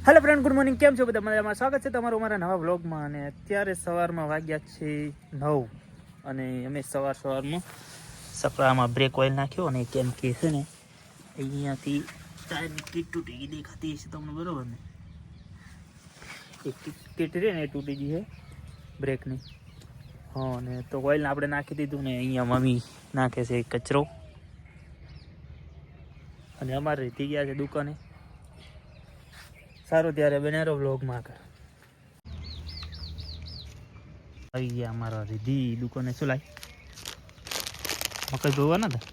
Hello friend, good morning. કેમ છો બધા? મજામાં? સ્વાગત છે તમારું અમારા નવા વ્લોગમાં. અને અત્યારે સવારમાં વાગ્યા છે 9 અને અમે સવારમાં સપડામાં બ્રેક ઓઇલ નાખ્યો. અને કેમ કે છે ને અહીંયાથી ટાયરની કીટ તૂટી ગઈ, દેખાતી હશે તમને બરાબર ને? એક કીટ રહે ને એ તૂટી ગઈ છે બ્રેકની. હા, ને તો ઓઇલને આપણે નાખી દીધું ને અહીંયા મમ્મી નાખે છે કચરો. અને અમારે રીતી ગયા છે દુકાને. સારું, ત્યારે બનારો વ્લોગમાં કર આવી ગયા અમારા રીધી દુકાને. શું લાય મકઈ ધોવાના હતા.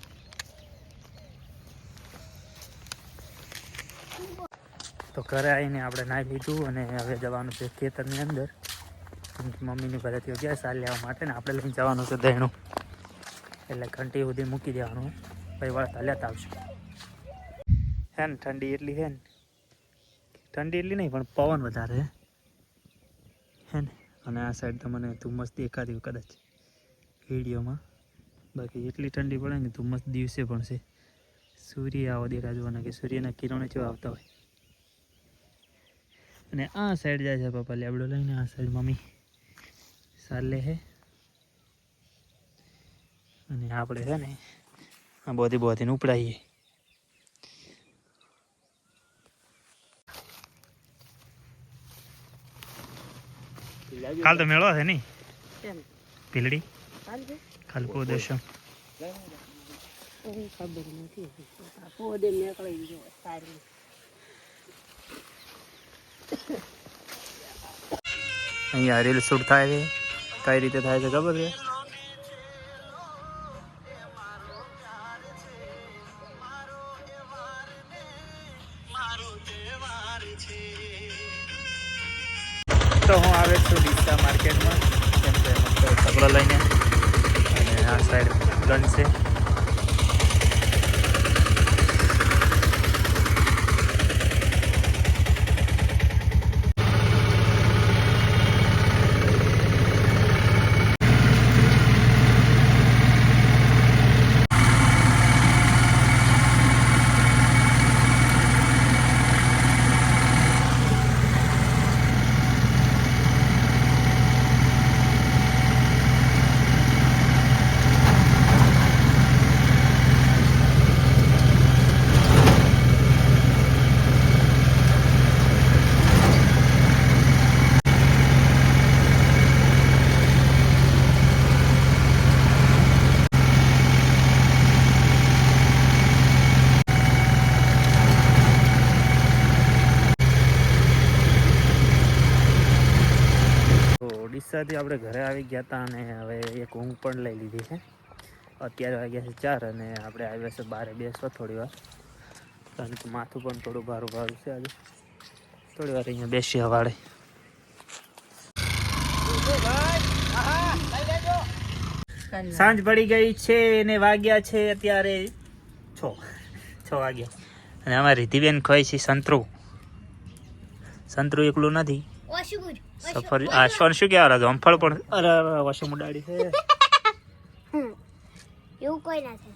તો ઘરે આવીને આપણે નાહી લીધું અને હવે જવાનું છે ખેતરની અંદર. મમ્મીની ઘરેથી ગયા સાર લેવા માટે ને આપણે લઈને જવાનું છે દહેણું. એટલે ઘંટી સુધી મૂકી દેવાનું, પછી વળતા લેતા આવશું. હે ને ઠંડી એટલી છે ને, ઠંડી એટલી નહીં પણ પવન વધારે હે ને. અને આ સાઈડ તમને ધુમ્મસ દેખાતી કદાચ વિડીયોમાં. બાકી એટલી ઠંડી પડે ને ધુમ્મસ દિવસે પણ છે. સૂર્ય આવો દેખાજવાના કે સૂર્યના કિરણો જેવા આવતા હોય. અને આ સાઈડ જાય છે પપ્પા લેબડો લઈને, આ સાઈડ મમ્મી સાલે છે. અને આપણે છે ને આ બોધીને ઉપડાવીએ. કાલ તો મેળો છે નહીં ભીલડી? કાલ પોદશમ અહીંયા રીલ શૂટ થાય છે. કઈ રીતે થાય છે ખબર છે? તો હું આવે છું ડીસા માર્કેટમાં, કેમ કે કપડો લઈને. અને આ સાઈડ ગન છે. ડીસાથી આપણે ઘરે આવી ગયા હતા અને હવે એક ઊંઘ પણ લઈ લીધી છે. અત્યારે વાગ્યા છે 4 અને આપણે આવ્યા છે બહાર બેસવા થોડી વાર, કારણ કે માથું પણ થોડું ભારું છે આજે. થોડી વાર અહીંયા બેસી હવાડે. સાંજ પડી ગઈ છે અને વાગ્યા છે અત્યારે 6 વાગ્યા. અને અમારી રીતિબેન ખોય છે સંતરું. એકલું નથી, સફર આ શું કહેવાય જમફળ પણ. અરે વોશિંગ ઉડાડી છે. એવું કોઈ ના થાય.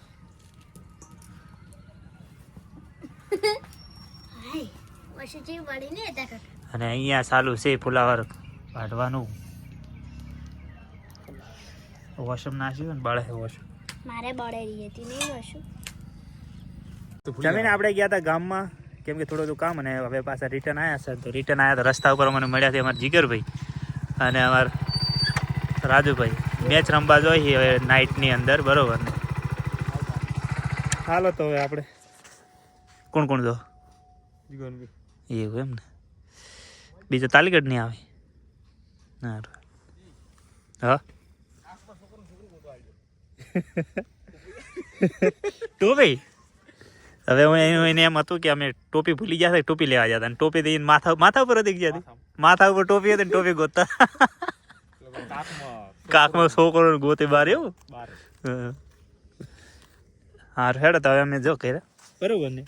અને અહીંયા ચાલુ છે ફુલાવર કાઢવાનું. વોશમ નાખ્યું ને બળે વોશમ. મારે બળેલી હતી નહીં વોશમ. જમીને આપણે ગયા હતા ગામમાં, કેમ કે થોડું કામ. અને હવે પાછા રિટર્ન આવ્યા છે. તો રિટર્ન આવ્યા તો રસ્તા ઉપર મને મળ્યા છે અમારા જીગરભાઈ અને અમારા રાજુભાઈ. મેચ રમવા જોઈએ હવે નાઇટની અંદર, બરોબર ને? હાલો તો હવે આપણે કોણ કોણ જો એવું એમ ને? બીજો તાલીગઢ નહીં આવે? હા ટોપી. હવે હું એને એમ હતું કે અમે ટોપી ભૂલી ગયા, ટોપી લેવા જતા. અને ટોપી દઈને માથા ઉપર હતી ગયા. માથા ઉપર ટોપી હતી ને ટોપી ગોતતા. કાકમાં છોકરો ગોતે બાર એવું. હા હેડો તો હવે અમે જો કર્યા, બરોબર ને?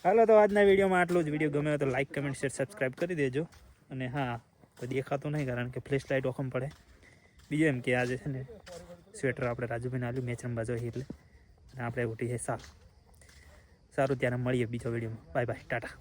હાલો તો આજના વિડીયોમાં આટલું જ. વિડીયો ગમે તો લાઈક, કમેન્ટ, શેર, સબસ્ક્રાઈબ કરી દેજો. અને હા, તો દેખાતું નહીં કારણ કે ફ્લેશ લાઇટ ઓખમ પડે. બીજું એમ કે આજે છે ને સ્વેટર આપણે રાજુભાઈને આલ્યું મેચ રમવા જોઈએ એટલે. અને આપણે ઉઠી છે સારું. ત્યારે મળીએ બીજો વિડીયોમાં. Bye bye, Tata.